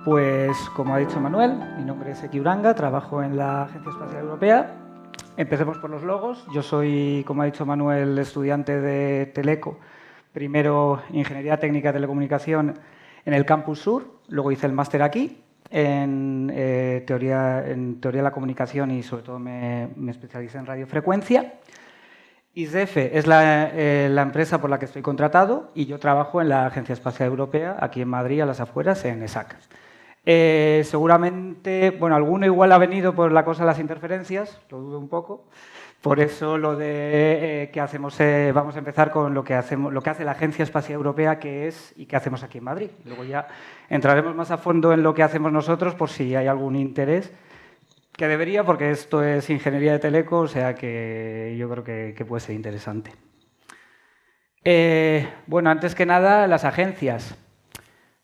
Pues, como ha dicho Manuel, mi nombre es Eki Uranga, trabajo en la Agencia Espacial Europea. Empecemos por los logos. Yo soy, como ha dicho Manuel, estudiante de Teleco. Primero, Ingeniería Técnica de Telecomunicación en el Campus Sur. Luego hice el máster aquí en teoría de la comunicación y, sobre todo, me especialicé en radiofrecuencia. ISDEF es la empresa por la que estoy contratado y yo trabajo en la Agencia Espacial Europea, aquí en Madrid, a las afueras, en ESAC. Seguramente, bueno, alguno igual ha venido por la cosa de las interferencias, lo dudo un poco. Por eso lo de que hacemos, vamos a empezar con lo que hace la Agencia Espacial Europea, qué es y qué hacemos aquí en Madrid. Luego ya entraremos más a fondo en lo que hacemos nosotros por si hay algún interés, que debería, porque esto es ingeniería de teleco, o sea que yo creo que puede ser interesante. Bueno, antes que nada, las agencias.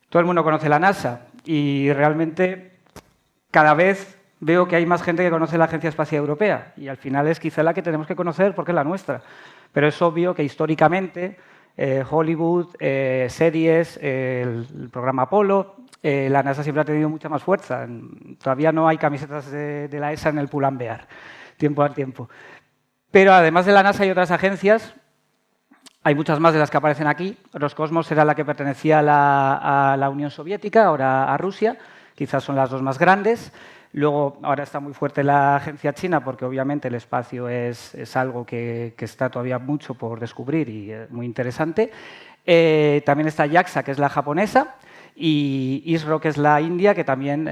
Todo el mundo conoce la NASA y realmente cada vez veo que hay más gente que conoce la Agencia Espacial Europea y al final es quizá la que tenemos que conocer porque es la nuestra. Pero es obvio que históricamente Hollywood, series, el programa Apolo, la NASA siempre ha tenido mucha más fuerza. Todavía no hay camisetas de la ESA en el Pull and Bear, tiempo al tiempo. Pero además de la NASA hay otras agencias. Hay muchas más de las que aparecen aquí. Roscosmos era la que pertenecía a la Unión Soviética, ahora a Rusia. Quizás son las dos más grandes. Luego, ahora está muy fuerte la agencia china porque obviamente el espacio es algo que está todavía mucho por descubrir y es muy interesante. También está JAXA, que es la japonesa, y ISRO, que es la india, que también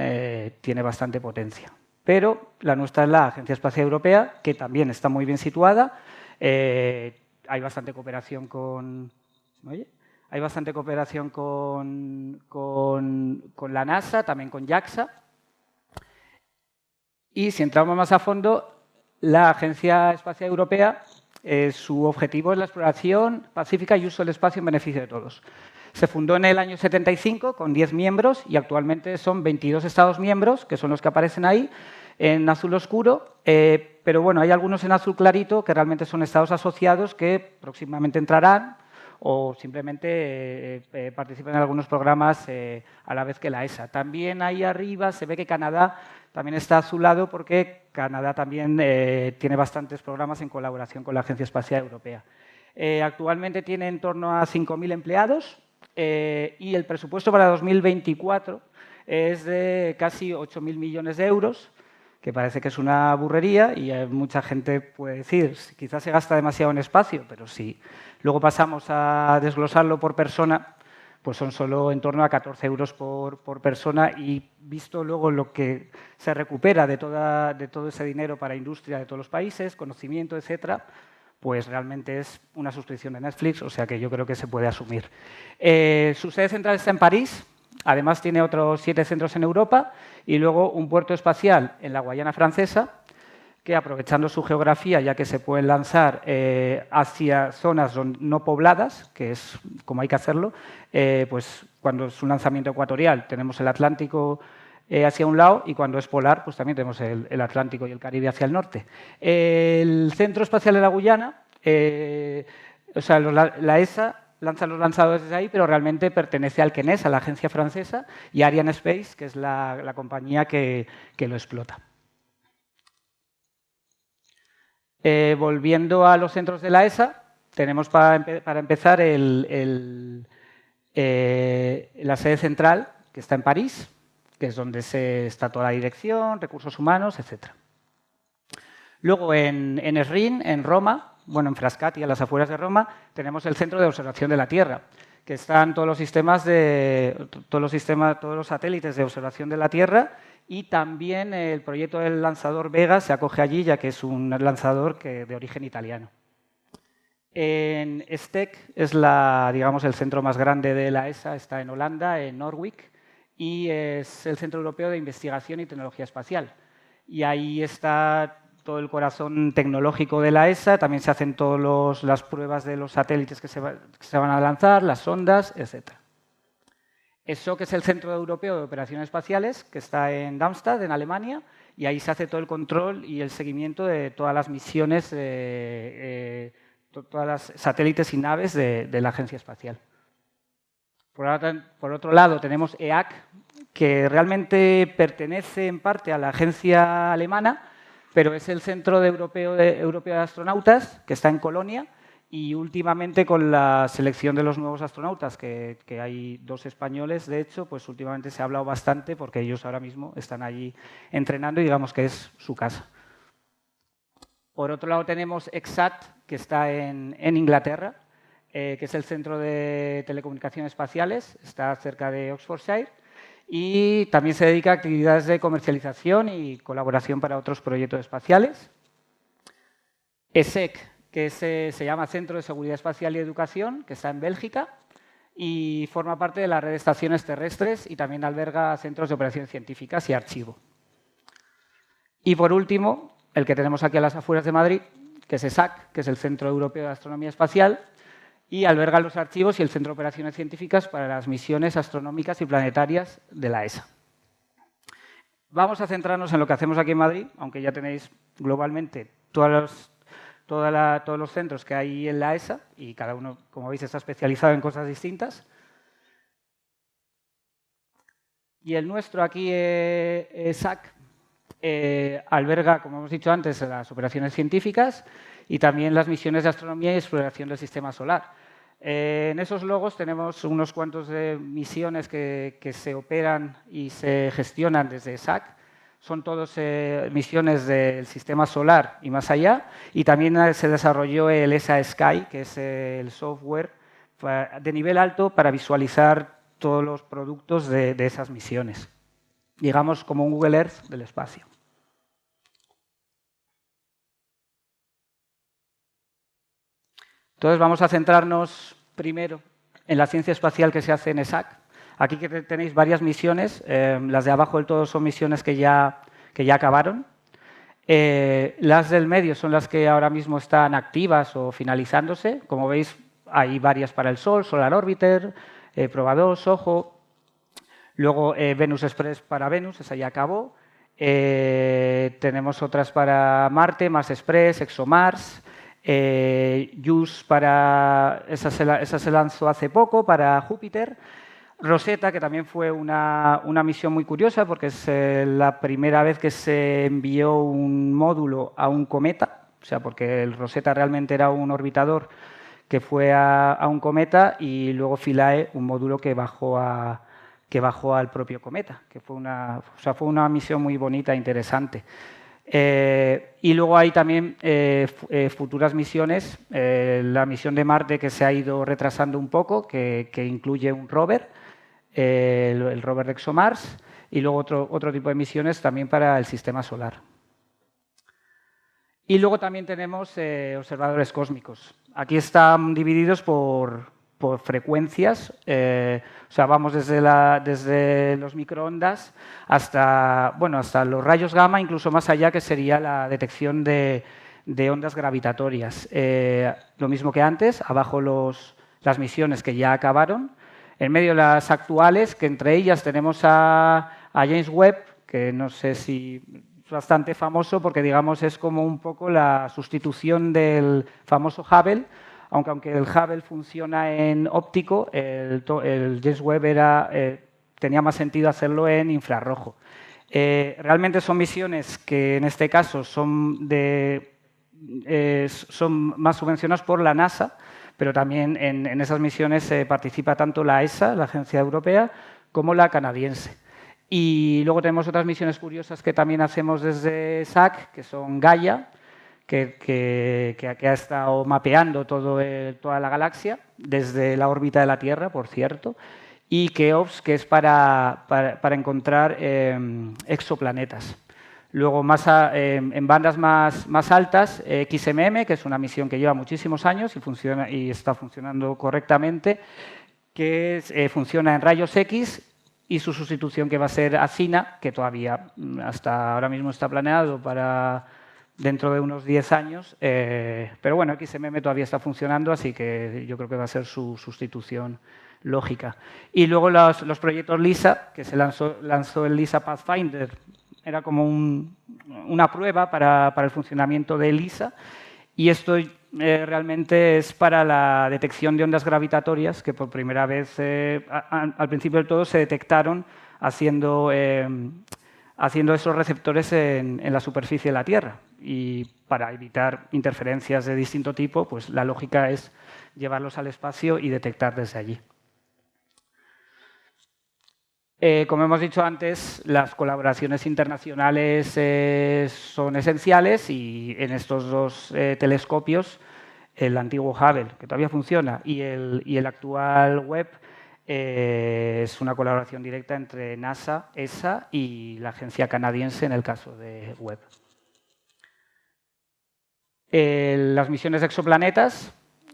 tiene bastante potencia. Pero la nuestra es la Agencia Espacial Europea, que también está muy bien situada. Hay bastante cooperación con... ¿Se me oye? Hay bastante cooperación con la NASA, también con JAXA. Y si entramos más a fondo, la Agencia Espacial Europea, su objetivo es la exploración pacífica y uso del espacio en beneficio de todos. Se fundó en el año 75 con 10 miembros y actualmente son 22 Estados miembros, que son los que aparecen ahí, en azul oscuro, pero bueno, hay algunos en azul clarito que realmente son estados asociados que próximamente entrarán o simplemente participan en algunos programas a la vez que la ESA. También ahí arriba se ve que Canadá también está azulado porque Canadá también tiene bastantes programas en colaboración con la Agencia Espacial Europea. Actualmente tiene en torno a 5.000 empleados y el presupuesto para 2024 es de casi 8.000 millones de euros, que parece que es una burrería y mucha gente puede decir, quizás se gasta demasiado en espacio, pero si luego pasamos a desglosarlo por persona, pues son solo en torno a 14 euros por persona y visto luego lo que se recupera de todo ese dinero para industria de todos los países, conocimiento, etcétera, pues realmente es una suscripción de Netflix, o sea que yo creo que se puede asumir. Su sede central está en París. Además, tiene otros 7 centros en Europa y luego un puerto espacial en la Guayana Francesa, que aprovechando su geografía, ya que se pueden lanzar hacia zonas no pobladas, que es como hay que hacerlo, pues cuando es un lanzamiento ecuatorial tenemos el Atlántico hacia un lado y cuando es polar, pues también tenemos el Atlántico y el Caribe hacia el norte. El Centro Espacial de la Guyana, o sea, la ESA lanza los lanzadores desde ahí, pero realmente pertenece al CNES, a la agencia francesa, y Arianespace, que es la compañía que lo explota. Volviendo a los centros de la ESA, tenemos para empezar la sede central, que está en París, que es donde está toda la dirección, recursos humanos, etc. Luego en Esrin, en Roma, bueno, en Frascati, a las afueras de Roma, tenemos el Centro de Observación de la Tierra, que están todos los satélites de observación de la Tierra y también el proyecto del lanzador Vega se acoge allí, ya que es un lanzador de origen italiano. En STEC es digamos, el centro más grande de la ESA, está en Holanda, en Norwich, y es el Centro Europeo de Investigación y Tecnología Espacial. Y ahí está todo el corazón tecnológico de la ESA, también se hacen todas las pruebas de los satélites que se van a lanzar, las sondas, etc. ESOC es el Centro Europeo de Operaciones Espaciales, que está en Darmstadt, en Alemania, y ahí se hace todo el control y el seguimiento de todas las misiones, todas las satélites y naves de la Agencia Espacial. Por otro lado, tenemos EAC, que realmente pertenece en parte a la agencia alemana, pero es el Centro Europeo de Astronautas, que está en Colonia, y últimamente con la selección de los nuevos astronautas, que hay 2 españoles, de hecho, pues últimamente se ha hablado bastante porque ellos ahora mismo están allí entrenando y digamos que es su casa. Por otro lado tenemos EXAT, que está en Inglaterra, que es el Centro de Telecomunicaciones Espaciales, está cerca de Oxfordshire, y también se dedica a actividades de comercialización y colaboración para otros proyectos espaciales. ESSEC, que se llama Centro de Seguridad Espacial y Educación, que está en Bélgica y forma parte de la red de estaciones terrestres y también alberga centros de operaciones científicas y archivo. Y por último, el que tenemos aquí a las afueras de Madrid, que es ESAC, que es el Centro Europeo de Astronomía Espacial, y alberga los archivos y el Centro de Operaciones Científicas para las misiones astronómicas y planetarias de la ESA. Vamos a centrarnos en lo que hacemos aquí en Madrid, aunque ya tenéis globalmente todos los centros que hay en la ESA y cada uno, como veis, está especializado en cosas distintas. Y el nuestro aquí, ESAC, alberga, como hemos dicho antes, las operaciones científicas y también las misiones de astronomía y exploración del sistema solar. En esos logos tenemos unos cuantos de misiones que se operan y se gestionan desde ESAC. Son todos misiones del sistema solar y más allá. Y también se desarrolló el ESA Sky, que es el software de nivel alto para visualizar todos los productos de esas misiones. Digamos como un Google Earth del espacio. Entonces vamos a centrarnos primero en la ciencia espacial que se hace en ESAC. Aquí que tenéis varias misiones, las de abajo del todo son misiones que ya acabaron. Las del medio son las que ahora mismo están activas o finalizándose. Como veis, hay varias para el Sol, Solar Orbiter, Proba 2, SOHO. Luego Venus Express para Venus, esa ya acabó. Tenemos otras para Marte, Mars Express, ExoMars. JUICE esa se lanzó hace poco para Júpiter. Rosetta, que también fue una misión muy curiosa porque es la primera vez que se envió un módulo a un cometa, o sea, porque el Rosetta realmente era un orbitador que fue a un cometa y luego Philae, un módulo que bajó al propio cometa, que fue una misión muy bonita e interesante. Y luego hay también futuras misiones, la misión de Marte que se ha ido retrasando un poco, que incluye un rover, el rover de ExoMars, y luego otro tipo de misiones también para el sistema solar. Y luego también tenemos observadores cósmicos. Aquí están divididos por frecuencias, o sea, vamos desde los microondas hasta los rayos gamma, incluso más allá, que sería la detección de ondas gravitatorias. Lo mismo que antes, abajo las misiones que ya acabaron, en medio las actuales, que entre ellas tenemos a James Webb, que no sé si es bastante famoso porque, digamos, es como un poco la sustitución del famoso Hubble, aunque el Hubble funciona en óptico, el James Webb tenía más sentido hacerlo en infrarrojo. Realmente son misiones que en este caso son más subvencionadas por la NASA, pero también en esas misiones participa tanto la ESA, la Agencia Europea, como la canadiense. Y luego tenemos otras misiones curiosas que también hacemos desde SAC, que son Gaia, que ha estado mapeando toda la galaxia, desde la órbita de la Tierra, por cierto, y Keops, que es para encontrar exoplanetas. Luego, en bandas más altas, XMM, que es una misión que lleva muchísimos años y está funcionando correctamente, que funciona en rayos X, y su sustitución, que va a ser ACINA, que todavía hasta ahora mismo está planeado para dentro de unos 10 años, pero bueno, XMM todavía está funcionando, así que yo creo que va a ser su sustitución lógica. Y luego los proyectos LISA, que se lanzó el LISA Pathfinder, era como una prueba para el funcionamiento de LISA, y esto realmente es para la detección de ondas gravitatorias que por primera vez, al principio del todo, se detectaron haciendo esos receptores en la superficie de la Tierra. Y para evitar interferencias de distinto tipo, pues la lógica es llevarlos al espacio y detectar desde allí. Como hemos dicho antes, las colaboraciones internacionales son esenciales y en estos dos telescopios, el antiguo Hubble, que todavía funciona, y el actual Webb, es una colaboración directa entre NASA, ESA y la agencia canadiense en el caso de Webb. Las misiones de exoplanetas,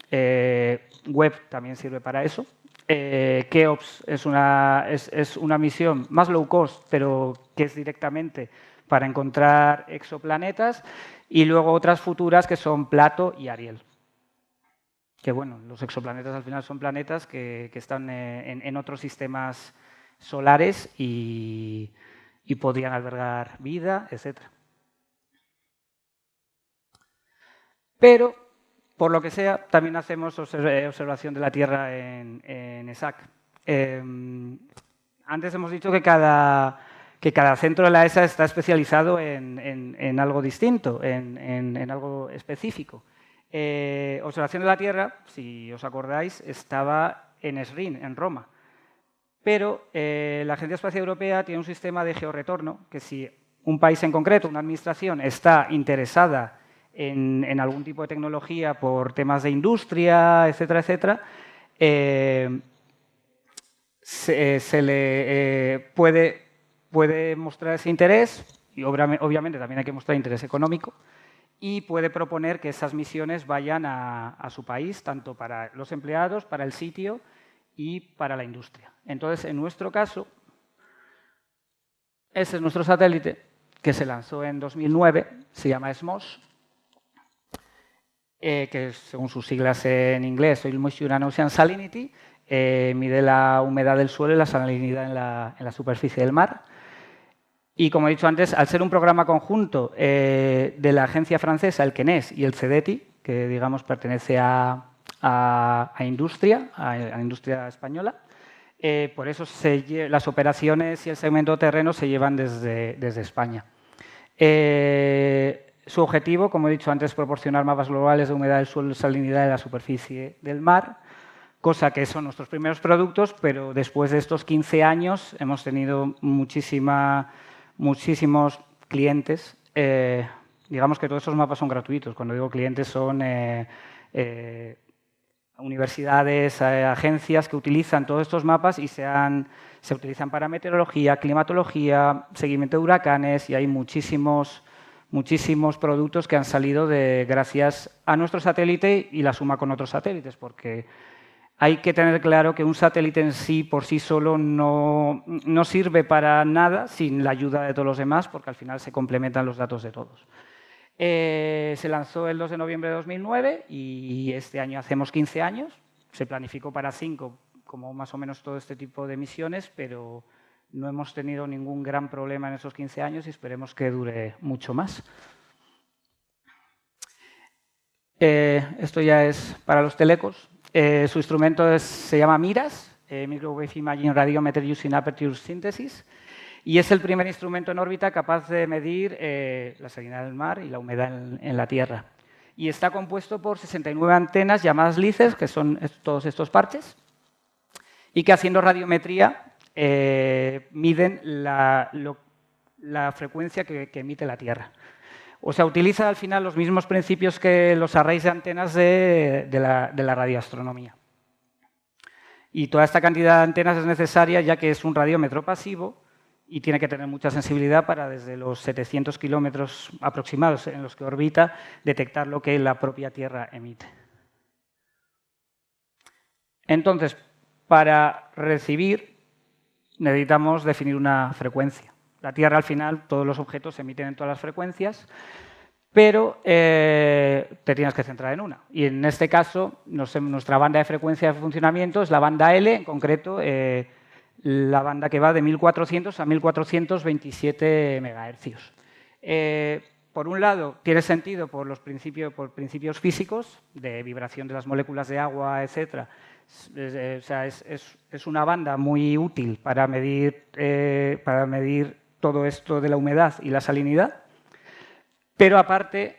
Webb también sirve para eso. Keops es una misión más low cost, pero que es directamente para encontrar exoplanetas, y luego otras futuras que son Plato y Ariel. Que bueno, los exoplanetas al final son planetas que están en otros sistemas solares y podrían albergar vida, etc. Pero, por lo que sea, también hacemos observación de la Tierra en ESAC. Antes hemos dicho que cada centro de la ESA está especializado en algo distinto, en algo específico. Observación de la Tierra, si os acordáis, estaba en ESRIN, en Roma. Pero la Agencia Espacial Europea tiene un sistema de georretorno que si un país en concreto, una administración, está interesada en algún tipo de tecnología por temas de industria, etcétera, etcétera, se le puede mostrar ese interés, y obviamente también hay que mostrar interés económico, y puede proponer que esas misiones vayan a su país, tanto para los empleados, para el sitio y para la industria. Entonces, en nuestro caso, ese es nuestro satélite, que se lanzó en 2009, se llama SMOS, que según sus siglas en inglés, Soil Moisture and Ocean Salinity, mide la humedad del suelo y la salinidad en la superficie del mar. Y como he dicho antes, al ser un programa conjunto de la agencia francesa, el CNES, y el CEDETI, que digamos pertenece a industria, a la industria española, por eso las operaciones y el segmento terreno se llevan desde España. Su objetivo, como he dicho antes, es proporcionar mapas globales de humedad del suelo y salinidad de la superficie del mar, cosa que son nuestros primeros productos, pero después de estos 15 años hemos tenido muchísimos clientes. Digamos que todos esos mapas son gratuitos. Cuando digo clientes son universidades, agencias que utilizan todos estos mapas y se utilizan para meteorología, climatología, seguimiento de huracanes, y hay muchísimos productos que han salido gracias a nuestro satélite y la suma con otros satélites, porque hay que tener claro que un satélite en sí, por sí solo, no sirve para nada sin la ayuda de todos los demás, porque al final se complementan los datos de todos. Se lanzó el 2 de noviembre de 2009 y este año hacemos 15 años. Se planificó para 5, como más o menos todo este tipo de misiones, pero no hemos tenido ningún gran problema en esos 15 años y esperemos que dure mucho más. Esto ya es para los telecos. Su instrumento se llama MIRAS, Microwave Imaging Radiometer Using Aperture Synthesis, y es el primer instrumento en órbita capaz de medir la salinidad del mar y la humedad en la Tierra. Y está compuesto por 69 antenas llamadas LICES, que son todos estos parches, y que haciendo radiometría miden la frecuencia que emite la Tierra. O sea, utiliza al final los mismos principios que los arrays de antenas de la radioastronomía. Y toda esta cantidad de antenas es necesaria ya que es un radiómetro pasivo y tiene que tener mucha sensibilidad para desde los 700 kilómetros aproximados en los que orbita detectar lo que la propia Tierra emite. Entonces, para recibir necesitamos definir una frecuencia. La Tierra, al final, todos los objetos se emiten en todas las frecuencias, pero te tienes que centrar en una. Y en este caso, nuestra banda de frecuencia de funcionamiento es la banda L, en concreto, la banda que va de 1400 a 1427 megahercios. Por un lado, tiene sentido por principios físicos, de vibración de las moléculas de agua, etcétera. O sea, es una banda muy útil para medir todo esto de la humedad y la salinidad, pero aparte,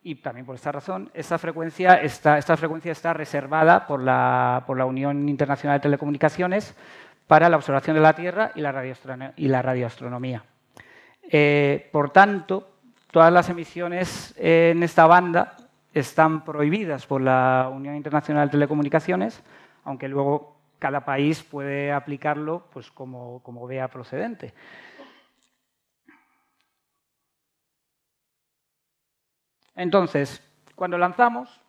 y también por esta razón, esta frecuencia está reservada por la Unión Internacional de Telecomunicaciones para la observación de la Tierra y la radioastronomía. Por tanto, todas las emisiones en esta banda están prohibidas por la Unión Internacional de Telecomunicaciones, aunque luego cada país puede aplicarlo pues, como vea procedente. Entonces, cuando lanzamos,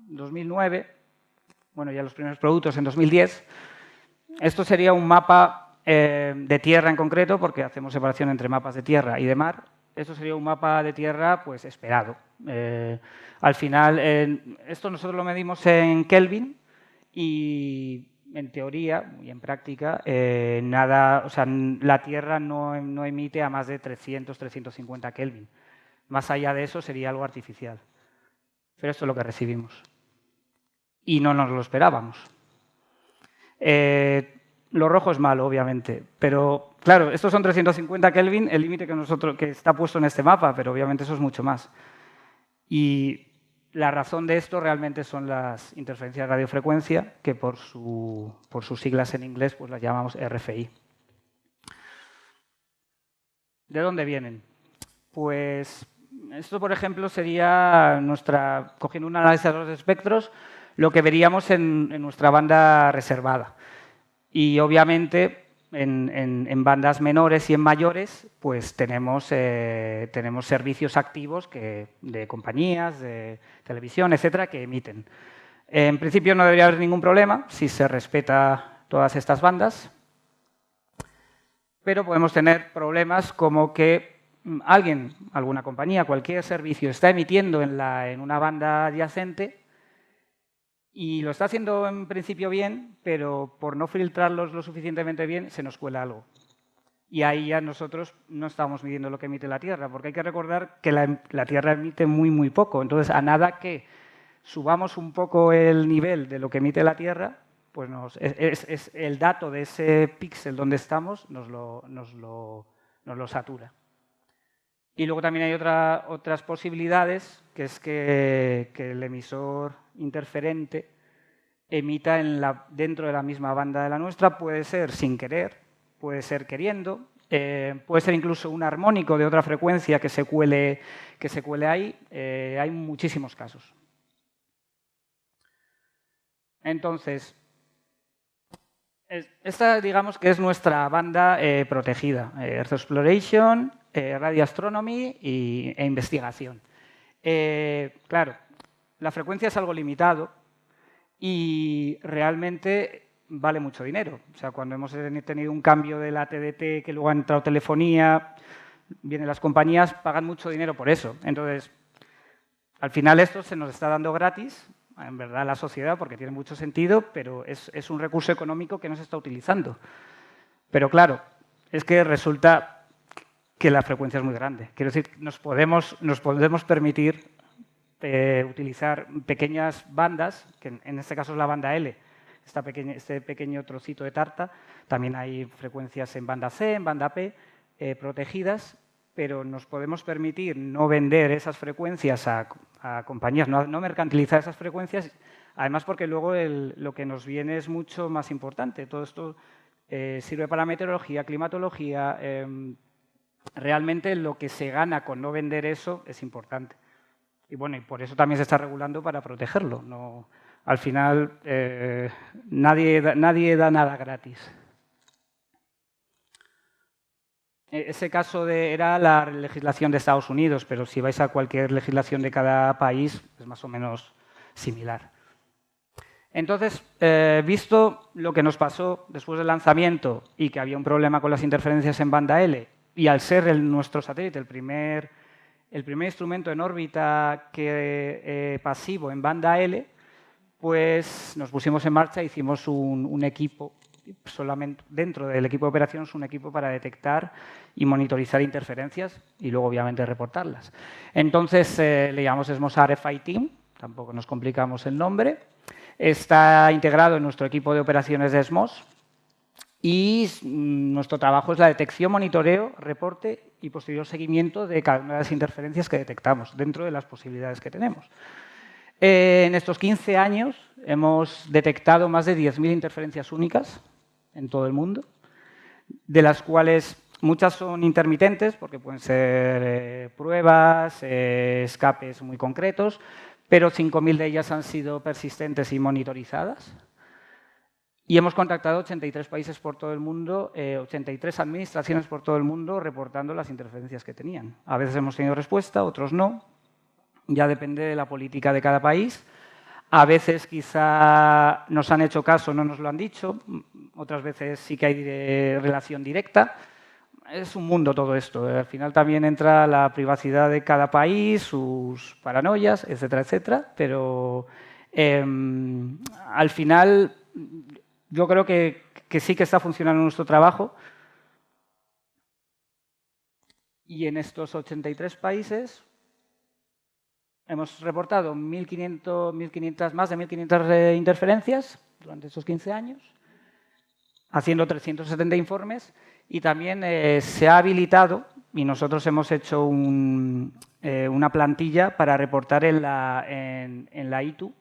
en 2009, bueno, ya los primeros productos en 2010, esto sería un mapa de tierra en concreto, porque hacemos separación entre mapas de tierra y de mar. Esto sería un mapa de tierra pues, esperado. Al final, esto nosotros lo medimos en Kelvin y en teoría y en práctica, la Tierra no emite a más de 300, 350 Kelvin. Más allá de eso sería algo artificial. Pero esto es lo que recibimos. Y no nos lo esperábamos. Lo rojo es malo, obviamente. Pero, claro, estos son 350 Kelvin, el límite que está puesto en este mapa, pero obviamente eso es mucho más. Y la razón de esto realmente son las interferencias de radiofrecuencia, que por sus siglas en inglés pues las llamamos RFI. ¿De dónde vienen? Pues esto, por ejemplo, sería cogiendo un analizador de espectros, lo que veríamos en nuestra banda reservada. Y obviamente en bandas menores y en mayores pues tenemos servicios activos de compañías, de televisión, etcétera, que emiten. En principio no debería haber ningún problema si se respeta todas estas bandas, pero podemos tener problemas como que alguna compañía, cualquier servicio está emitiendo en una banda adyacente y lo está haciendo en principio bien, pero por no filtrarlos lo suficientemente bien se nos cuela algo. Y ahí ya nosotros no estamos midiendo lo que emite la Tierra, porque hay que recordar que la Tierra emite muy, muy poco. Entonces, a nada que subamos un poco el nivel de lo que emite la Tierra, pues es el dato de ese píxel donde estamos nos lo satura. Y luego también hay otras posibilidades, que es que el emisor interferente emita dentro de la misma banda de la nuestra. Puede ser sin querer, puede ser queriendo, puede ser incluso un armónico de otra frecuencia que se cuele ahí. Hay muchísimos casos. Entonces, esta digamos que es nuestra banda protegida, Earth Exploration, Radio Astronomy e investigación. Claro, la frecuencia es algo limitado y realmente vale mucho dinero. O sea, cuando hemos tenido un cambio de la TDT, que luego ha entrado telefonía, vienen las compañías, pagan mucho dinero por eso. Entonces, al final esto se nos está dando gratis, en verdad, a la sociedad, porque tiene mucho sentido, pero es un recurso económico que no se está utilizando. Pero claro, es que resulta que la frecuencia es muy grande. Quiero decir, nos podemos permitir utilizar pequeñas bandas, que en este caso es la banda L, este pequeño trocito de tarta. También hay frecuencias en banda C, en banda P, protegidas, pero nos podemos permitir no vender esas frecuencias a compañías, no mercantilizar esas frecuencias, además porque luego lo que nos viene es mucho más importante. Todo esto sirve para meteorología, climatología. Realmente lo que se gana con no vender eso es importante. Y bueno, y por eso también se está regulando para protegerlo. No, al final, nadie da nada gratis. Ese caso era la legislación de Estados Unidos, pero si vais a cualquier legislación de cada país, es más o menos similar. Entonces, visto lo que nos pasó después del lanzamiento y que había un problema con las interferencias en banda L, y al ser nuestro satélite el primer instrumento en órbita pasivo en banda L, pues nos pusimos en marcha e hicimos un equipo, solamente dentro del equipo de operaciones, un equipo para detectar y monitorizar interferencias y luego, obviamente, reportarlas. Entonces, le llamamos SMOS RFI Team, tampoco nos complicamos el nombre. está integrado en nuestro equipo de operaciones de SMOS y nuestro trabajo es la detección, monitoreo, reporte y posterior seguimiento de cada una de las interferencias que detectamos dentro de las posibilidades que tenemos. En estos 15 años hemos detectado más de 10.000 interferencias únicas en todo el mundo, de las cuales muchas son intermitentes, porque pueden ser pruebas, escapes muy concretos, pero 5.000 de ellas han sido persistentes y monitorizadas. Y hemos contactado 83 países por todo el mundo, 83 administraciones por todo el mundo reportando las interferencias que tenían. A veces hemos tenido respuesta, otros no. Ya depende de la política de cada país. A veces quizá nos han hecho caso, no nos lo han dicho. Otras veces sí que hay relación directa. Es un mundo todo esto. Al final también entra la privacidad de cada país, sus paranoias, etcétera, etcétera. Pero al final yo creo que sí que está funcionando nuestro trabajo. Y en estos 83 países hemos reportado más de 1.500 interferencias durante esos 15 años, haciendo 370 informes. Y también se ha habilitado, y nosotros hemos hecho una plantilla para reportar en la ITU,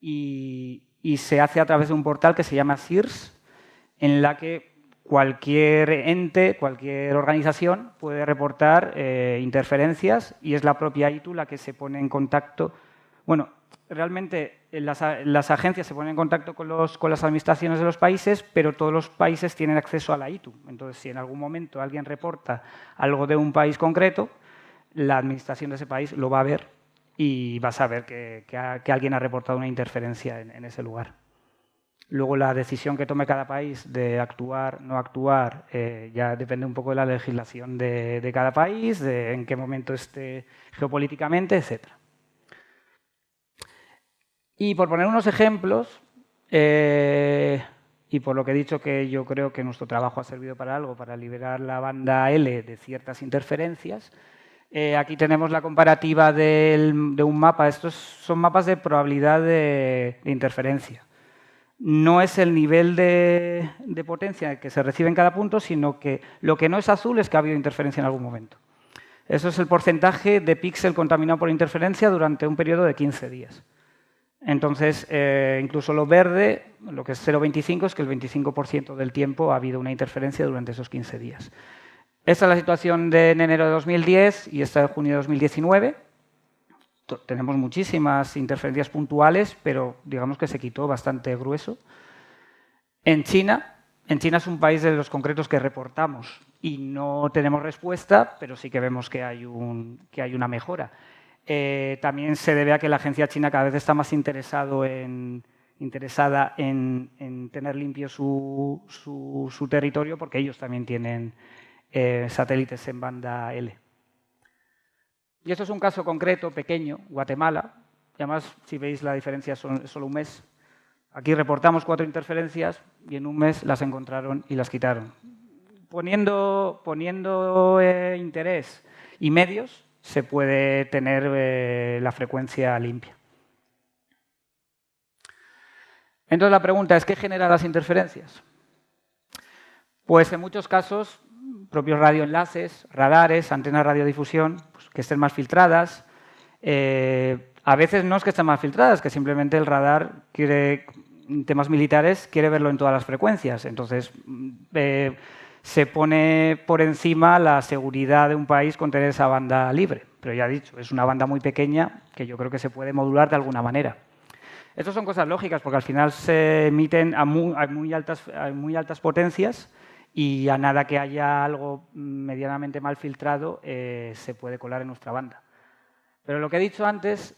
y se hace a través de un portal que se llama SIRS, en la que cualquier ente, cualquier organización puede reportar interferencias y es la propia ITU la que se pone en contacto. Bueno, realmente las agencias se ponen en contacto con las administraciones de los países, pero todos los países tienen acceso a la ITU. Entonces, si en algún momento alguien reporta algo de un país concreto, la administración de ese país lo va a ver y va a saber que alguien ha reportado una interferencia en ese lugar. Luego, la decisión que tome cada país de actuar, no actuar, ya depende un poco de la legislación de cada país, de en qué momento esté geopolíticamente, etc. Y por poner unos ejemplos, y por lo que he dicho que yo creo que nuestro trabajo ha servido para algo, para liberar la banda L de ciertas interferencias, aquí tenemos la comparativa de un mapa. Estos son mapas de probabilidad de interferencia. No es el nivel de potencia que se recibe en cada punto, sino que lo que no es azul es que ha habido interferencia en algún momento. Eso es el porcentaje de píxel contaminado por interferencia durante un periodo de 15 días. Entonces, incluso lo verde, lo que es 0,25, es que el 25% del tiempo ha habido una interferencia durante esos 15 días. Esta es la situación de enero de 2010 y esta de junio de 2019. Tenemos muchísimas interferencias puntuales, pero digamos que se quitó bastante grueso. En China es un país de los concretos que reportamos y no tenemos respuesta, pero sí que vemos que hay una mejora. También se debe a que la agencia china cada vez está más interesada en tener limpio su territorio, porque ellos también tienen satélites en banda L. Y esto es un caso concreto, pequeño, Guatemala. Y además, si veis, la diferencia es solo un mes. Aquí reportamos 4 interferencias y en un mes las encontraron y las quitaron. Poniendo interés y medios, se puede tener la frecuencia limpia. Entonces, la pregunta es, ¿qué genera las interferencias? Pues en muchos casos, propios radioenlaces, radares, antenas de radiodifusión, pues, que estén más filtradas. A veces no es que estén más filtradas, que simplemente el radar quiere, en temas militares, quiere verlo en todas las frecuencias. Entonces, se pone por encima la seguridad de un país con tener esa banda libre. Pero ya he dicho, es una banda muy pequeña que yo creo que se puede modular de alguna manera. Estas son cosas lógicas, porque al final se emiten a muy altas potencias y a nada que haya algo medianamente mal filtrado, se puede colar en nuestra banda. Pero lo que he dicho antes,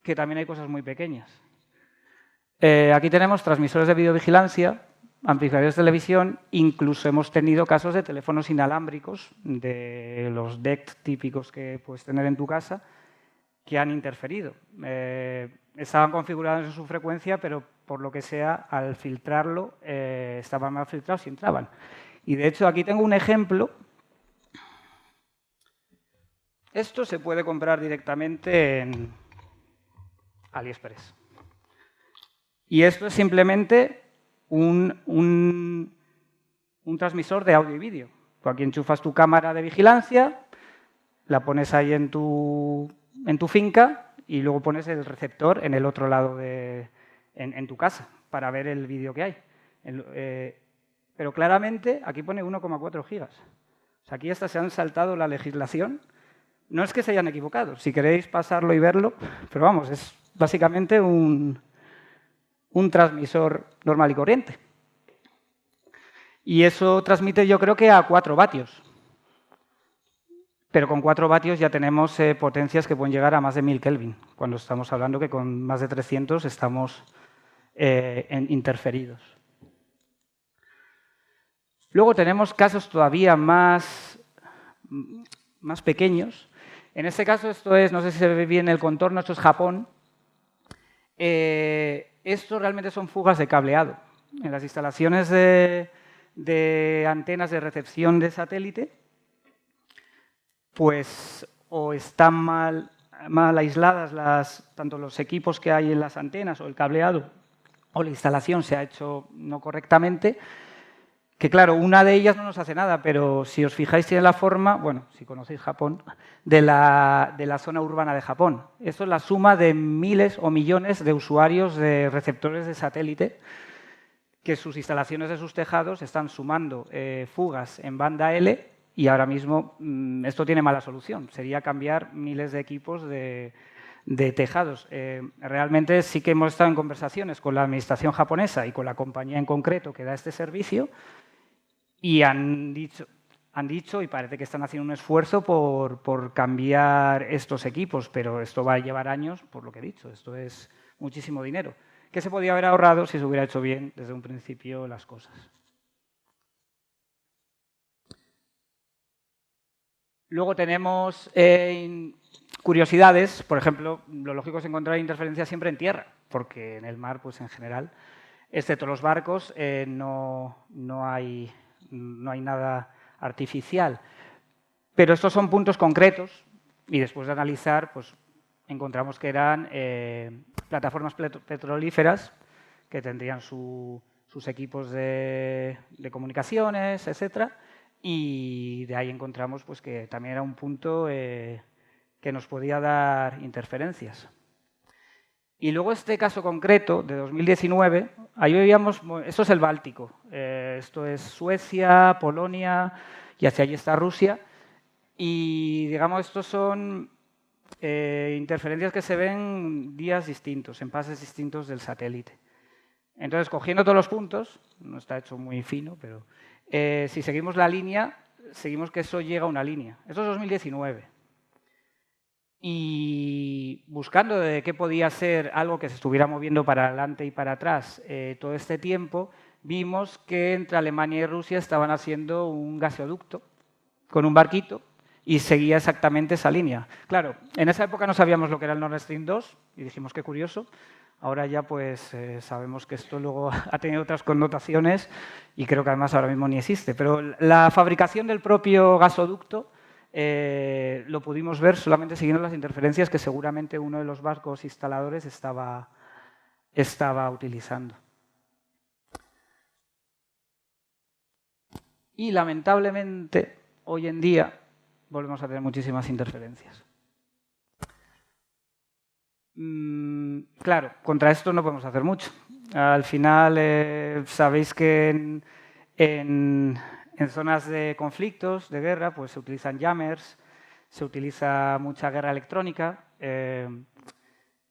que también hay cosas muy pequeñas. Aquí tenemos transmisores de videovigilancia, amplificadores de televisión, incluso hemos tenido casos de teléfonos inalámbricos, de los DECT típicos que puedes tener en tu casa, que han interferido. Estaban configurados en su frecuencia, pero por lo que sea, al filtrarlo, estaban mal filtrados y entraban. Y de hecho, aquí tengo un ejemplo. Esto se puede comprar directamente en AliExpress. Y esto es simplemente un transmisor de audio y vídeo. Tú aquí enchufas tu cámara de vigilancia, la pones ahí en tu finca y luego pones el receptor en el otro lado en tu casa para ver el vídeo que hay. Pero claramente aquí pone 1,4 gigas. O sea, aquí hasta se han saltado la legislación. No es que se hayan equivocado, si queréis pasarlo y verlo, pero vamos, es básicamente un transmisor normal y corriente. Y eso transmite, yo creo que a 4 vatios. Pero con 4 vatios ya tenemos potencias que pueden llegar a más de 1000 Kelvin, cuando estamos hablando que con más de 300 estamos interferidos. Luego tenemos casos todavía más pequeños. En este caso, esto es, no sé si se ve bien el contorno, esto es Japón. Esto realmente son fugas de cableado. En las instalaciones de antenas de recepción de satélite, pues o están mal aisladas tanto los equipos que hay en las antenas o el cableado, o la instalación se ha hecho no correctamente, que claro, una de ellas no nos hace nada, pero si os fijáis tiene la forma, bueno, si conocéis Japón, de la zona urbana de Japón. Eso es la suma de miles o millones de usuarios de receptores de satélite que sus instalaciones de sus tejados están sumando fugas en banda L y ahora mismo esto tiene mala solución. Sería cambiar miles de equipos de tejados. Realmente sí que hemos estado en conversaciones con la administración japonesa y con la compañía en concreto que da este servicio y han dicho y parece que están haciendo un esfuerzo por cambiar estos equipos, pero esto va a llevar años, por lo que he dicho. Esto es muchísimo dinero que se podía haber ahorrado si se hubiera hecho bien desde un principio las cosas. Luego tenemos curiosidades. Por ejemplo, lo lógico es encontrar interferencias siempre en tierra, porque en el mar, pues en general, excepto los barcos, no hay nada artificial. Pero estos son puntos concretos y después de analizar, pues encontramos que eran plataformas petrolíferas que tendrían sus equipos de comunicaciones, etcétera, y de ahí encontramos pues, que también era un punto que nos podía dar interferencias. Y luego este caso concreto de 2019, ahí veíamos, esto es el Báltico, esto es Suecia, Polonia y hacia allí está Rusia. Y digamos, estos son interferencias que se ven días distintos, en fases distintos del satélite. Entonces, cogiendo todos los puntos, no está hecho muy fino, pero si seguimos la línea, seguimos que eso llega a una línea. Esto es 2019. Y buscando de qué podía ser algo que se estuviera moviendo para adelante y para atrás todo este tiempo, vimos que entre Alemania y Rusia estaban haciendo un gasoducto con un barquito y seguía exactamente esa línea. Claro, en esa época no sabíamos lo que era el Nord Stream 2 y dijimos qué curioso. Ahora ya pues sabemos que esto luego ha tenido otras connotaciones y creo que además ahora mismo ni existe. Pero la fabricación del propio gasoducto lo pudimos ver solamente siguiendo las interferencias que seguramente uno de los barcos instaladores estaba utilizando. Y lamentablemente hoy en día volvemos a tener muchísimas interferencias. Claro, contra esto no podemos hacer mucho. Al final, sabéis que en zonas de conflictos, de guerra, pues se utilizan jammers, se utiliza mucha guerra electrónica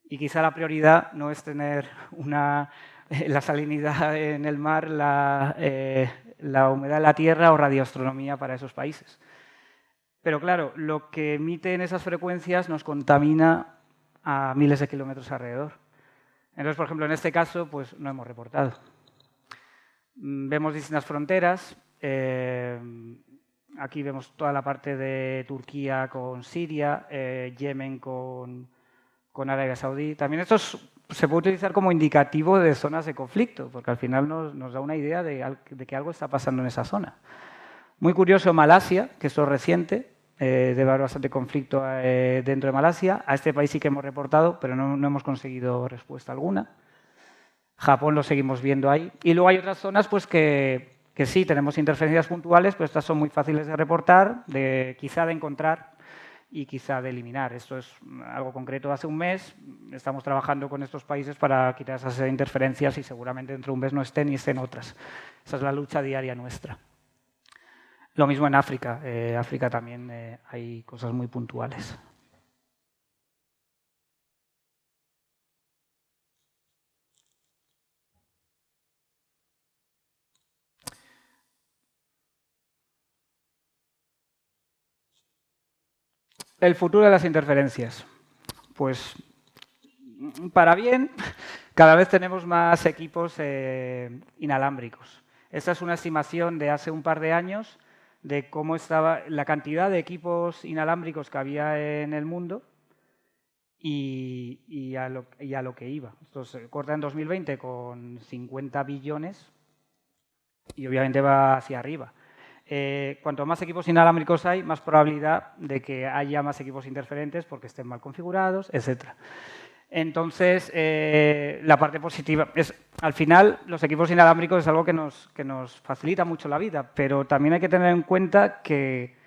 y quizá la prioridad no es tener la salinidad en el mar, la humedad en la tierra o radioastronomía para esos países. Pero claro, lo que emiten esas frecuencias nos contamina a miles de kilómetros alrededor. Entonces, por ejemplo, en este caso, pues no hemos reportado. Vemos distintas fronteras. Aquí vemos toda la parte de Turquía con Siria, Yemen con Arabia Saudí. También esto se puede utilizar como indicativo de zonas de conflicto, porque al final nos da una idea de que algo está pasando en esa zona. Muy curioso Malasia, que esto es reciente, debe haber bastante conflicto dentro de Malasia. A este país sí que hemos reportado, pero no hemos conseguido respuesta alguna. Japón lo seguimos viendo ahí. Y luego hay otras zonas pues, que sí, tenemos interferencias puntuales, pero estas son muy fáciles de reportar, quizá de encontrar y quizá de eliminar. Esto es algo concreto de hace un mes. Estamos trabajando con estos países para quitar esas interferencias y seguramente dentro de un mes no estén y estén otras. Esa es la lucha diaria nuestra. Lo mismo en África. África también hay cosas muy puntuales. El futuro de las interferencias. Pues, para bien, cada vez tenemos más equipos inalámbricos. Esta es una estimación de hace un par de años de cómo estaba la cantidad de equipos inalámbricos que había en el mundo y a lo que iba. Esto se corta en 2020 con 50 billones y obviamente va hacia arriba. Cuanto más equipos inalámbricos hay, más probabilidad de que haya más equipos interferentes porque estén mal configurados, etc. Entonces, la parte positiva es, al final, los equipos inalámbricos es algo que nos facilita mucho la vida, pero también hay que tener en cuenta que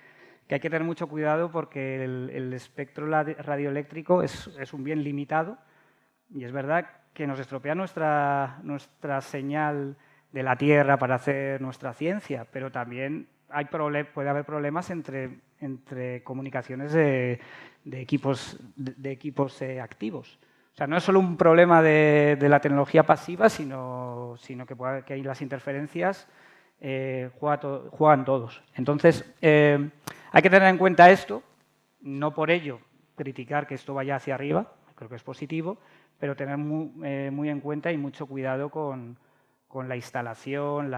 hay que tener mucho cuidado porque el espectro radioeléctrico es un bien limitado y es verdad que nos estropea nuestra señal de la Tierra para hacer nuestra ciencia, pero también puede haber problemas entre comunicaciones de equipos activos. O sea, no es solo un problema de la tecnología pasiva, sino que hay las interferencias juegan todos. Entonces, hay que tener en cuenta esto, no por ello criticar que esto vaya hacia arriba, creo que es positivo, pero tener muy en cuenta y mucho cuidado con la instalación,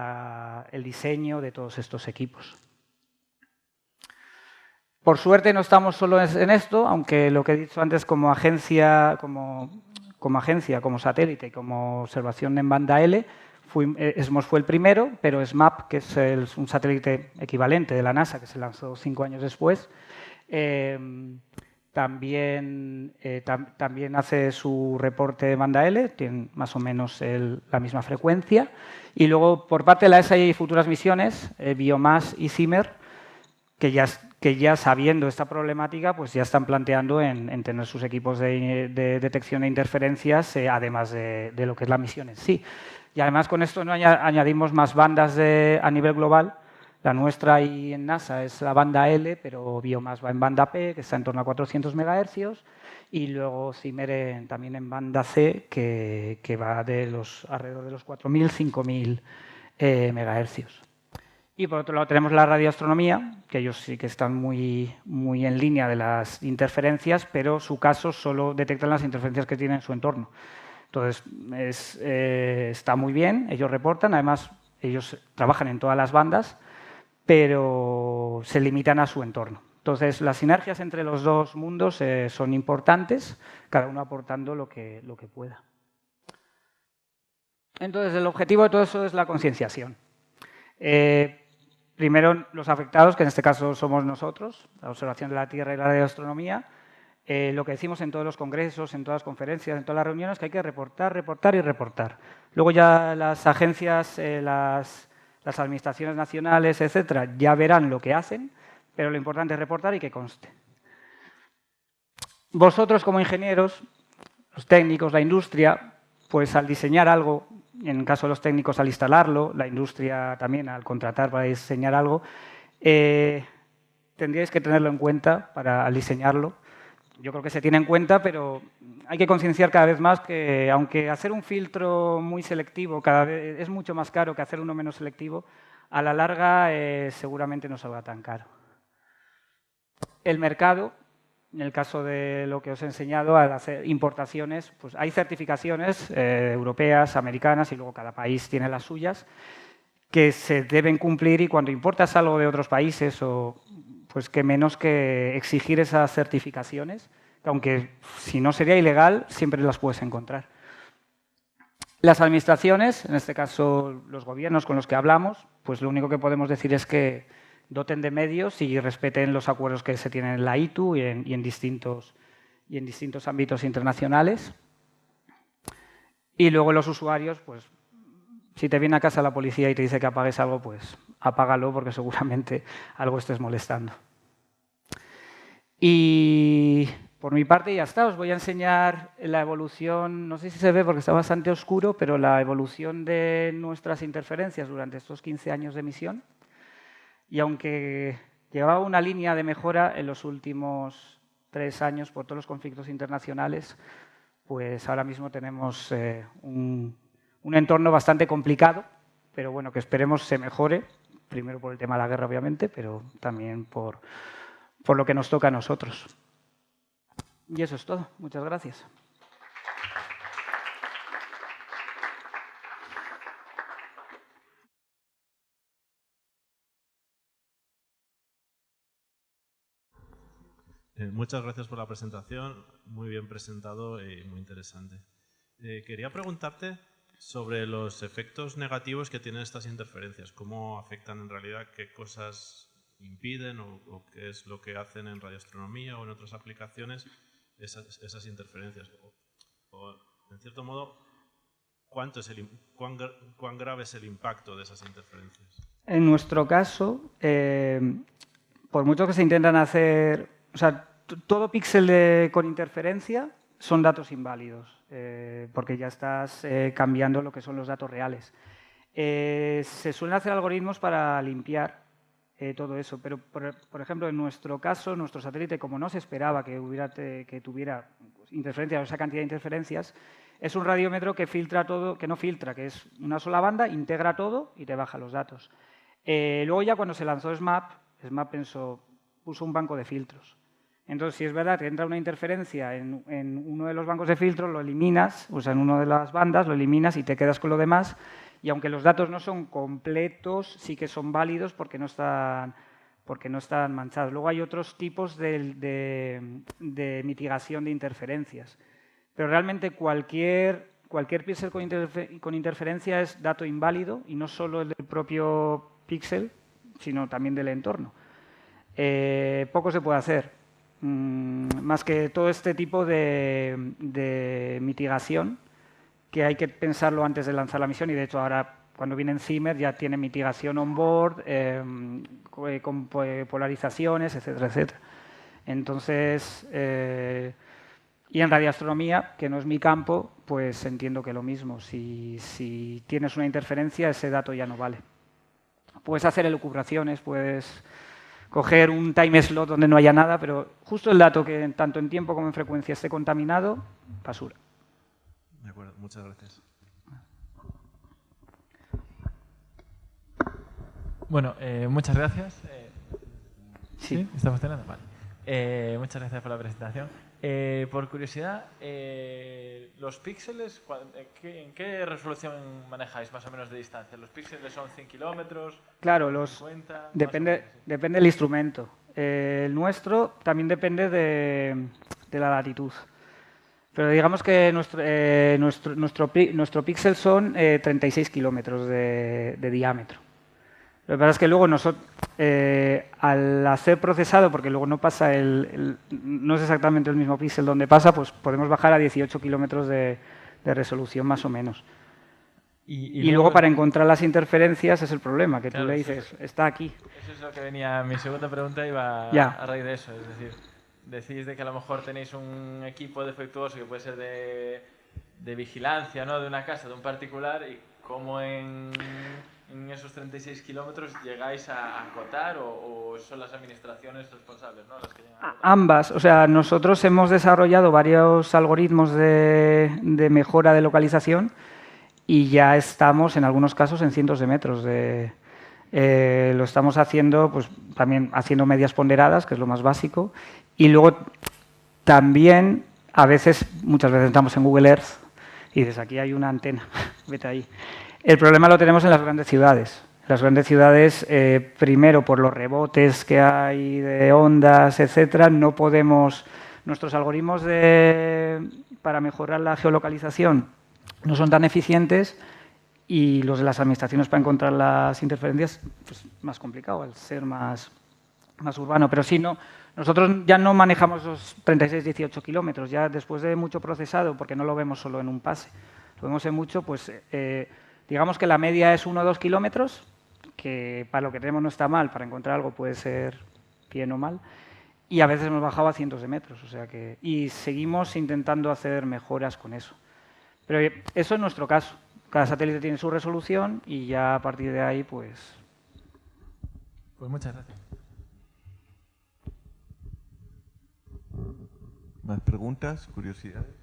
el diseño de todos estos equipos. Por suerte no estamos solo en esto, aunque lo que he dicho antes como agencia, como satélite y como observación en banda L, ESMOS fue el primero, pero SMAP, que es un satélite equivalente de la NASA, que se lanzó 5 años después, también hace su reporte de banda L, tiene más o menos la misma frecuencia. Y luego, por parte de la ESA hay futuras misiones, BioMass y CIMER, que ya sabiendo esta problemática, pues ya están planteando en tener sus equipos de detección de interferencias, además de lo que es la misión en sí. Y además con esto no añadimos más bandas a nivel global. La nuestra ahí en NASA es la banda L, pero BioMass va en banda P, que está en torno a 400 MHz, y luego CIMER también en banda C, que va alrededor de los 4.000, 5.000 MHz. Y por otro lado tenemos la radioastronomía, que ellos sí que están muy en línea de las interferencias, pero su caso solo detectan las interferencias que tienen en su entorno. Entonces, está muy bien, ellos reportan, además ellos trabajan en todas las bandas, pero se limitan a su entorno. Entonces, las sinergias entre los dos mundos son importantes, cada uno aportando lo que pueda. Entonces, el objetivo de todo eso es la concienciación. Primero, los afectados, que en este caso somos nosotros, la observación de la Tierra y la radioastronomía. Lo que decimos en todos los congresos, en todas las conferencias, en todas las reuniones, que hay que reportar, reportar y reportar. Luego ya las agencias, las administraciones nacionales, etcétera, ya verán lo que hacen, pero lo importante es reportar y que conste. Vosotros, como ingenieros, los técnicos, la industria, pues al diseñar algo, en el caso de los técnicos al instalarlo, la industria también al contratar para diseñar algo, tendríais que tenerlo en cuenta al diseñarlo. Yo creo que se tiene en cuenta, pero hay que concienciar cada vez más que, aunque hacer un filtro muy selectivo cada vez es mucho más caro que hacer uno menos selectivo, a la larga seguramente no salga tan caro. El mercado, en el caso de lo que os he enseñado, al hacer importaciones, pues hay certificaciones europeas, americanas, y luego cada país tiene las suyas, que se deben cumplir, y cuando importas algo de otros países, pues que menos que exigir esas certificaciones, que aunque si no sería ilegal, siempre las puedes encontrar. Las administraciones, en este caso los gobiernos con los que hablamos, pues lo único que podemos decir es que doten de medios y respeten los acuerdos que se tienen en la ITU y en distintos ámbitos internacionales. Y luego los usuarios, pues, si te viene a casa la policía y te dice que apagues algo, pues apágalo porque seguramente algo estés molestando. Y por mi parte ya está, os voy a enseñar la evolución, no sé si se ve porque está bastante oscuro, pero la evolución de nuestras interferencias durante estos 15 años de misión. Y aunque llevaba una línea de mejora en los últimos 3 años por todos los conflictos internacionales, pues ahora mismo tenemos un entorno bastante complicado, pero bueno, que esperemos se mejore, primero por el tema de la guerra, obviamente, pero también por lo que nos toca a nosotros. Y eso es todo. Muchas gracias. Muchas gracias por la presentación, muy bien presentado y muy interesante. Quería preguntarte sobre los efectos negativos que tienen estas interferencias, cómo afectan en realidad, qué cosas impiden o qué es lo que hacen en radioastronomía o en otras aplicaciones esas interferencias. O, en cierto modo, cuán grave es el impacto de esas interferencias. En nuestro caso, por mucho que se intentan hacer, o sea, todo píxel con interferencia son datos inválidos, porque ya estás cambiando lo que son los datos reales. Se suelen hacer algoritmos para limpiar todo eso, pero por ejemplo, en nuestro caso, nuestro satélite, como no se esperaba que tuviera interferencias o esa cantidad de interferencias, es un radiómetro que filtra todo, que no filtra, que es una sola banda, integra todo y te baja los datos. Luego ya cuando se lanzó SMAP puso un banco de filtros. Entonces, si es verdad que entra una interferencia en uno de los bancos de filtros, lo eliminas, o sea, en una de las bandas, lo eliminas y te quedas con lo demás. Y aunque los datos no son completos, sí que son válidos porque no están manchados. Luego hay otros tipos de mitigación de interferencias. Pero realmente cualquier píxel con interferencia es dato inválido, y no solo el del propio píxel, sino también del entorno. Poco se puede hacer. Más que todo este tipo de mitigación, que hay que pensarlo antes de lanzar la misión, y de hecho ahora cuando viene Encimer ya tiene mitigación on-board, con polarizaciones, etcétera, etcétera. Entonces, y en radioastronomía, que no es mi campo, pues entiendo que lo mismo. Si tienes una interferencia, ese dato ya no vale. Puedes hacer elucubraciones, puedes coger un time slot donde no haya nada, pero justo el dato que tanto en tiempo como en frecuencia esté contaminado, basura. De acuerdo, muchas gracias. Bueno, muchas gracias. Sí. ¿Está funcionando? Vale. Muchas gracias por la presentación. Por curiosidad, ¿los píxeles, en qué resolución manejáis más o menos de distancia? ¿Los píxeles son 100 kilómetros? Claro, 50, depende del instrumento. El nuestro también depende de la latitud. Pero digamos que nuestro píxel son 36 kilómetros de diámetro. Lo que pasa es que luego nosotros, al hacer procesado, porque luego no pasa no es exactamente el mismo píxel donde pasa, pues podemos bajar a 18 kilómetros de resolución más o menos. Y luego para encontrar las interferencias es el problema, que claro, tú le dices, está aquí. Eso es lo que venía, mi segunda pregunta iba a raíz de eso, es decir, decís de que a lo mejor tenéis un equipo defectuoso que puede ser de vigilancia, ¿no?, de una casa, de un particular, y cómo en esos 36 kilómetros llegáis a acotar, o son las administraciones responsables, ¿no?, las que llegan a acotar. Ambas. O sea, nosotros hemos desarrollado varios algoritmos de mejora de localización y ya estamos, en algunos casos, en cientos de metros. Lo estamos haciendo, pues también haciendo medias ponderadas, que es lo más básico, y luego también, muchas veces estamos en Google Earth y dices, aquí hay una antena, vete ahí. El problema lo tenemos en las grandes ciudades. En las grandes ciudades, primero por los rebotes que hay de ondas, etcétera, no podemos. Nuestros algoritmos para mejorar la geolocalización no son tan eficientes, y los de las administraciones para encontrar las interferencias, pues más complicado, al ser más urbano. Pero sí, nosotros ya no manejamos los 36-18 kilómetros, ya después de mucho procesado, porque no lo vemos solo en un pase. lo vemos en mucho, pues digamos que la media es 1 o 2 kilómetros, que para lo que tenemos no está mal, para encontrar algo puede ser bien o mal, y a veces hemos bajado a cientos de metros, o sea que, y seguimos intentando hacer mejoras con eso. Pero eso es nuestro caso. Cada satélite tiene su resolución y ya a partir de ahí, pues... Pues muchas gracias. ¿Más preguntas? ¿Curiosidades?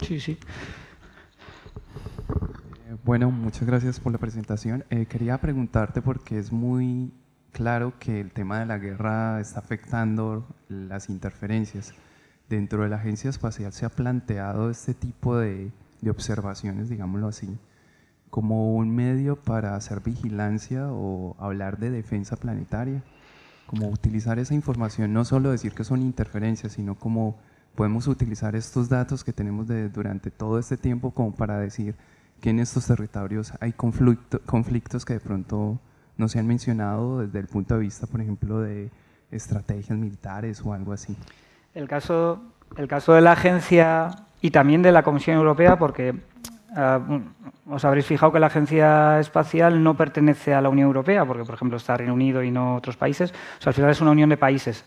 Sí, sí. Bueno, muchas gracias por la presentación. Quería preguntarte porque es muy claro que el tema de la guerra está afectando las interferencias. Dentro de la Agencia Espacial se ha planteado este tipo de observaciones, digámoslo así, como un medio para hacer vigilancia o hablar de defensa planetaria, como utilizar esa información, no solo decir que son interferencias, sino como podemos utilizar estos datos que tenemos durante todo este tiempo como para decir que en estos territorios hay conflictos que de pronto no se han mencionado desde el punto de vista, por ejemplo, de estrategias militares o algo así. El caso de la agencia y también de la Comisión Europea, porque os habréis fijado que la Agencia Espacial no pertenece a la Unión Europea, porque, por ejemplo, está Reino Unido y no otros países. O sea, al final es una unión de países.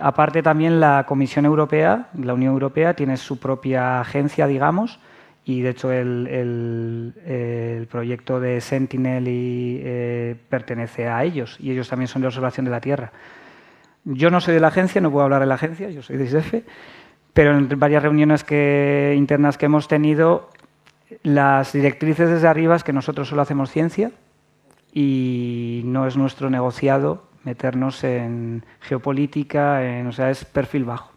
Aparte, también la Comisión Europea, la Unión Europea, tiene su propia agencia, digamos, y de hecho el proyecto de Sentinel pertenece a ellos, y ellos también son de observación de la Tierra. Yo no soy de la agencia, no puedo hablar de la agencia, yo soy de ISEFE, pero en varias reuniones internas que hemos tenido, las directrices desde arriba es que nosotros solo hacemos ciencia y no es nuestro negociado meternos en geopolítica, o sea, es perfil bajo.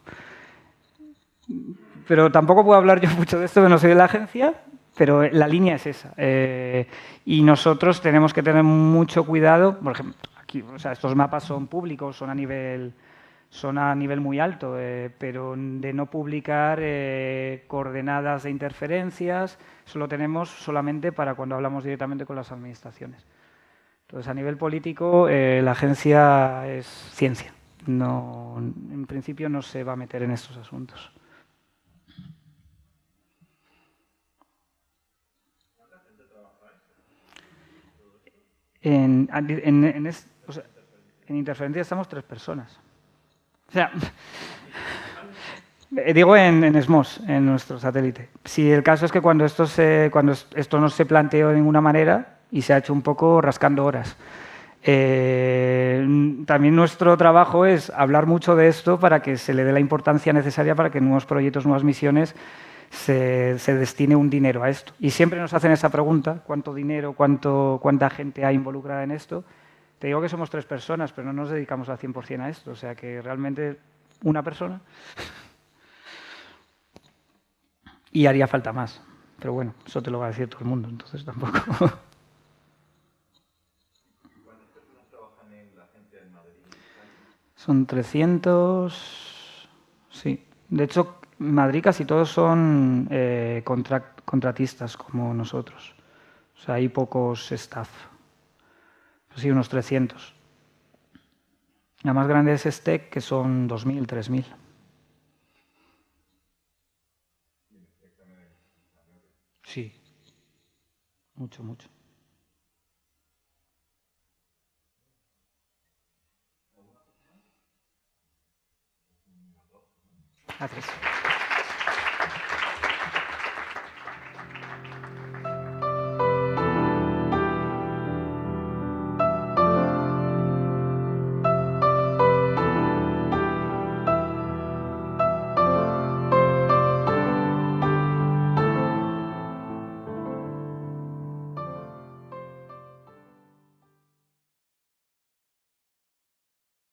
Pero tampoco puedo hablar yo mucho de esto, porque no soy de la agencia, pero la línea es esa. Y nosotros tenemos que tener mucho cuidado, por ejemplo, aquí, o sea, estos mapas son públicos, son a nivel muy alto, pero de no publicar coordenadas de interferencias, eso lo tenemos solamente para cuando hablamos directamente con las administraciones. Entonces, a nivel político, la agencia es ciencia. No, en principio no se va a meter en estos asuntos. En interferencia estamos 3 personas. O sea, digo en SMOS, en nuestro satélite. Si el caso es que cuando esto no se planteó de ninguna manera y se ha hecho un poco rascando horas. También nuestro trabajo es hablar mucho de esto para que se le dé la importancia necesaria para que en nuevos proyectos, nuevas misiones, se destine un dinero a esto. Y siempre nos hacen esa pregunta, ¿cuánto dinero, cuánta gente hay involucrada en esto? Te digo que somos 3 personas, pero no nos dedicamos al 100% a esto. O sea que realmente una persona y haría falta más. Pero bueno, eso te lo va a decir todo el mundo, entonces tampoco. ¿Cuántas personas trabajan en la agencia en Madrid? Son 300, sí. De hecho, en Madrid casi todos son contratistas como nosotros. O sea, hay pocos staff. Sí, unos 300. La más grande es STEC, que son 2.000, 3.000. Sí, mucho, mucho. Gracias.